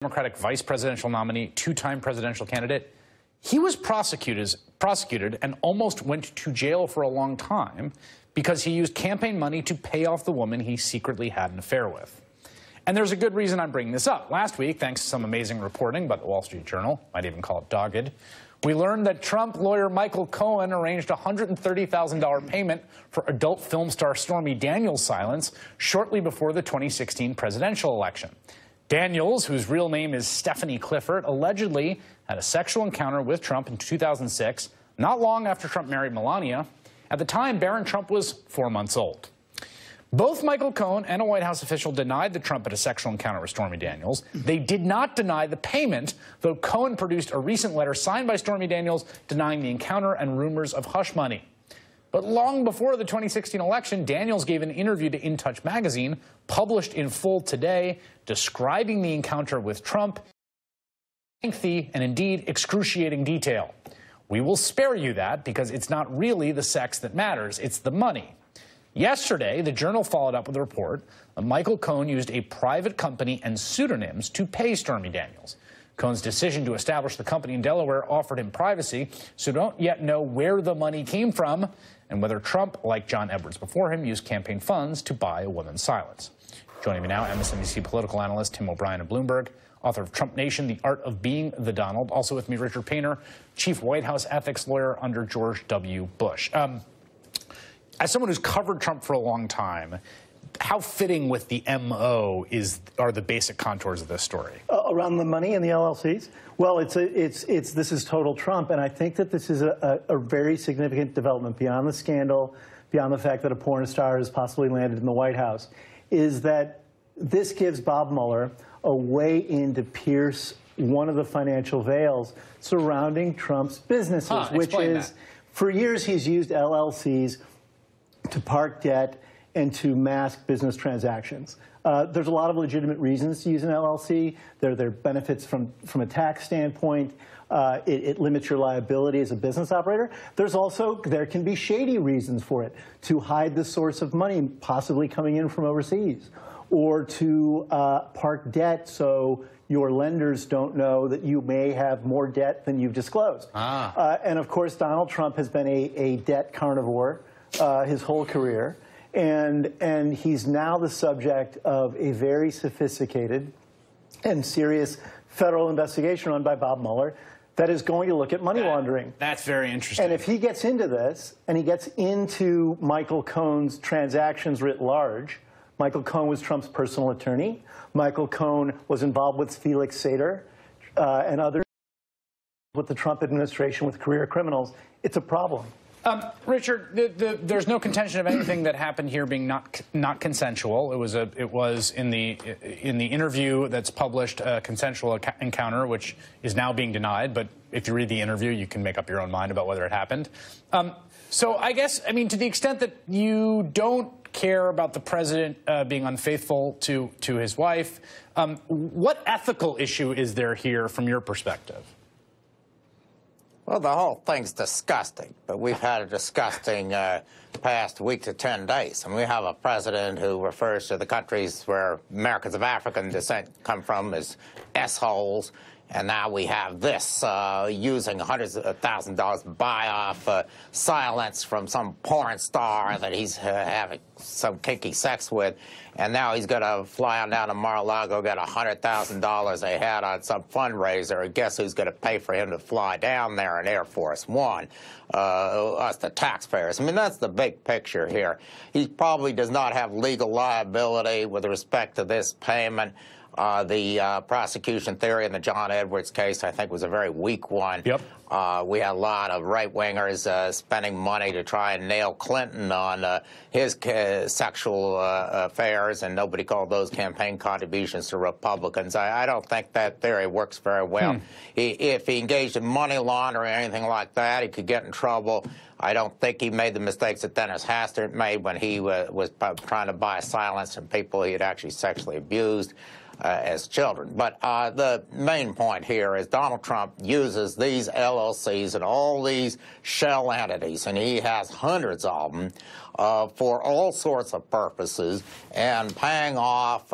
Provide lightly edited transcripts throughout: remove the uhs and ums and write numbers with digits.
Democratic vice presidential nominee, two-time presidential candidate. He was prosecuted and almost went to jail for a long time because he used campaign money to pay off the woman he secretly had an affair with. And there's a good reason I'm bringing this up. Last week, thanks to some amazing reporting by the Wall Street Journal, might even call it dogged, we learned that Trump lawyer Michael Cohen arranged a $130,000 payment for adult film star Stormy Daniels' silence shortly before the 2016 presidential election. Daniels, whose real name is Stephanie Clifford, allegedly had a sexual encounter with Trump in 2006, not long after Trump married Melania. At the time, Barron Trump was 4 months old. Both Michael Cohen and a White House official denied that Trump had a sexual encounter with Stormy Daniels. They did not deny the payment, though Cohen produced a recent letter signed by Stormy Daniels denying the encounter and rumors of hush money. But long before the 2016 election, Daniels gave an interview to In Touch magazine, published in full today, describing the encounter with Trump in lengthy and indeed excruciating detail. We will spare you that because it's not really the sex that matters, it's the money. Yesterday, the Journal followed up with a report that Michael Cohen used a private company and pseudonyms to pay Stormy Daniels. Cohen's decision to establish the company in Delaware offered him privacy, so don't yet know where the money came from and whether Trump, like John Edwards before him, used campaign funds to buy a woman's silence. Joining me now, MSNBC political analyst Tim O'Brien of Bloomberg, author of Trump Nation, The Art of Being the Donald. Also with me, Richard Painter, chief White House ethics lawyer under George W. Bush. As someone who's covered Trump for a long time, how fitting with the MO are the basic contours of this story? Around the money and the LLCs? Well, this is total Trump, and I think that this is a very significant development beyond the scandal, beyond the fact that a porn star has possibly landed in the White House, is that this gives Bob Mueller a way in to pierce one of the financial veils surrounding Trump's businesses, which is, for years he's used LLCs to park debt and to mask business transactions. There's a lot of legitimate reasons to use an LLC. There are benefits from a tax standpoint. It limits your liability as a business operator. There can be shady reasons for it, to hide the source of money possibly coming in from overseas, or to park debt so your lenders don't know that you may have more debt than you've disclosed. And of course, Donald Trump has been a debt carnivore his whole career. And he's now the subject of a very sophisticated and serious federal investigation run by Bob Mueller that is going to look at money laundering. That's very interesting. And if he gets into this, and he gets into Michael Cohen's transactions writ large, Michael Cohen was Trump's personal attorney. Michael Cohen was involved with Felix Sater and others with the Trump administration with career criminals. It's a problem. Richard, there's no contention of anything that happened here being not consensual. It was in the interview that's published a consensual encounter, which is now being denied. But if you read the interview, you can make up your own mind about whether it happened. So I guess, I mean, to the extent that you don't care about the president being unfaithful to his wife, what ethical issue is there here from your perspective? Well, the whole thing's disgusting, but we've had a disgusting past week to 10 days. And we have a president who refers to the countries where Americans of African descent come from as S-holes. And now we have this, using hundreds of thousands of dollars to buy off silence from some porn star that he's having some kinky sex with. And now he's going to fly on down to Mar-a-Lago, get $100,000 they had on some fundraiser. And guess who's going to pay for him to fly down there in Air Force One? Us, the taxpayers. I mean, that's the big picture here. He probably does not have legal liability with respect to this payment. The prosecution theory in the John Edwards case, I think, was a very weak one. Yep. We had a lot of right-wingers spending money to try and nail Clinton on his sexual affairs, and nobody called those campaign contributions to Republicans. I don't think that theory works very well. If he engaged in money laundering or anything like that, he could get in trouble. I don't think he made the mistakes that Dennis Hastert made when he was trying to buy silence from people he had actually sexually abused. as children. But the main point here is Donald Trump uses these LLCs and all these shell entities, and he has hundreds of them, for all sorts of purposes, and paying off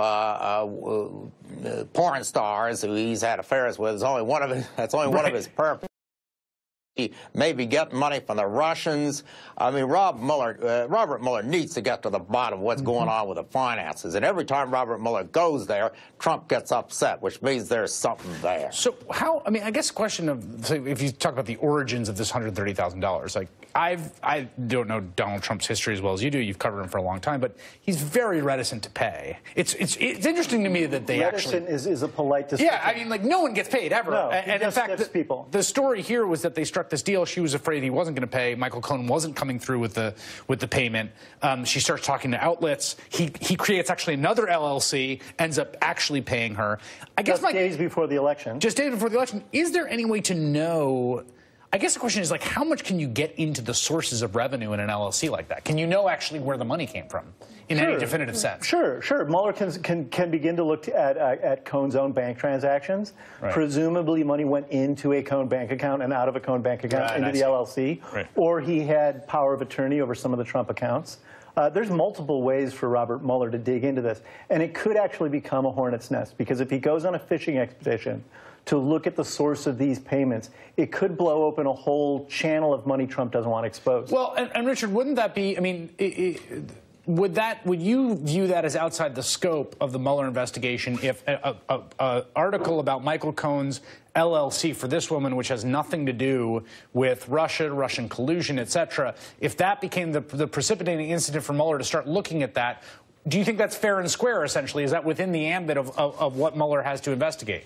porn stars who he's had affairs with. That's only one of his purposes. Maybe getting money from the Russians. I mean, Robert Mueller needs to get to the bottom of what's going on with the finances. And every time Robert Mueller goes there, Trump gets upset, which means there's something there. So how, I mean, I guess the question of, so if you talk about the origins of this $130,000, like, I don't know Donald Trump's history as well as you do. You've covered him for a long time, but he's very reticent to pay. It's interesting to me that they reticent is a polite description. Yeah, I mean, like, no one gets paid ever. No, and in fact, the story here was that they struck this deal. She was afraid he wasn't going to pay. Michael Cohen wasn't coming through with the payment. She starts talking to outlets. He creates actually another LLC, ends up actually paying her. I guess just days before the election. Just days before the election. Is there any way to know? I guess the question is, like, how much can you get into the sources of revenue in an LLC like that? Can you know actually where the money came from in any definitive sense? Sure. Mueller can begin to look at Cohen's own bank transactions. Right. Presumably, money went into a Cohen bank account and out of a Cohen bank account into the LLC, or he had power of attorney over some of the Trump accounts. There's multiple ways for Robert Mueller to dig into this, and it could actually become a hornet's nest, because if he goes on a fishing expedition to look at the source of these payments, it could blow open a whole channel of money Trump doesn't want exposed. Well, and Richard, wouldn't that be, I mean, would you view that as outside the scope of the Mueller investigation if an article about Michael Cohen's LLC for this woman, which has nothing to do with Russia, Russian collusion, et cetera, if that became the precipitating incident for Mueller to start looking at that, do you think that's fair and square, essentially? Is that within the ambit of what Mueller has to investigate?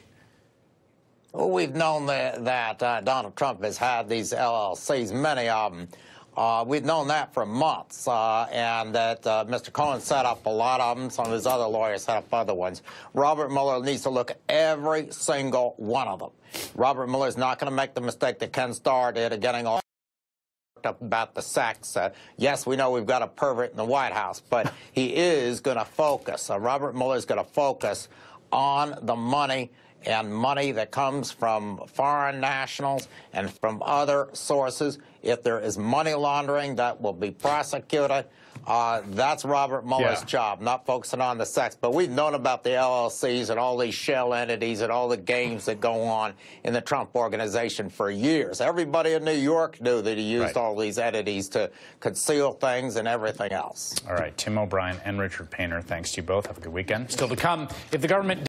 Well, we've known that Donald Trump has had these LLCs, many of them. We've known that for months, and that Mr. Cohen set up a lot of them. Some of his other lawyers set up other ones. Robert Mueller needs to look at every single one of them. Robert Mueller is not going to make the mistake that Ken Starr did of getting all up about the sex. Yes, we know we've got a pervert in the White House, but he is going to focus. Robert Mueller is going to focus on the money, and money that comes from foreign nationals and from other sources. If there is money laundering, that will be prosecuted. That's Robert Mueller's job, not focusing on the sex. But we've known about the LLCs and all these shell entities and all the games that go on in the Trump organization for years. Everybody in New York knew that he used all these entities to conceal things and everything else. All right, Tim O'Brien and Richard Painter, thanks to you both. Have a good weekend. Still to come, if the government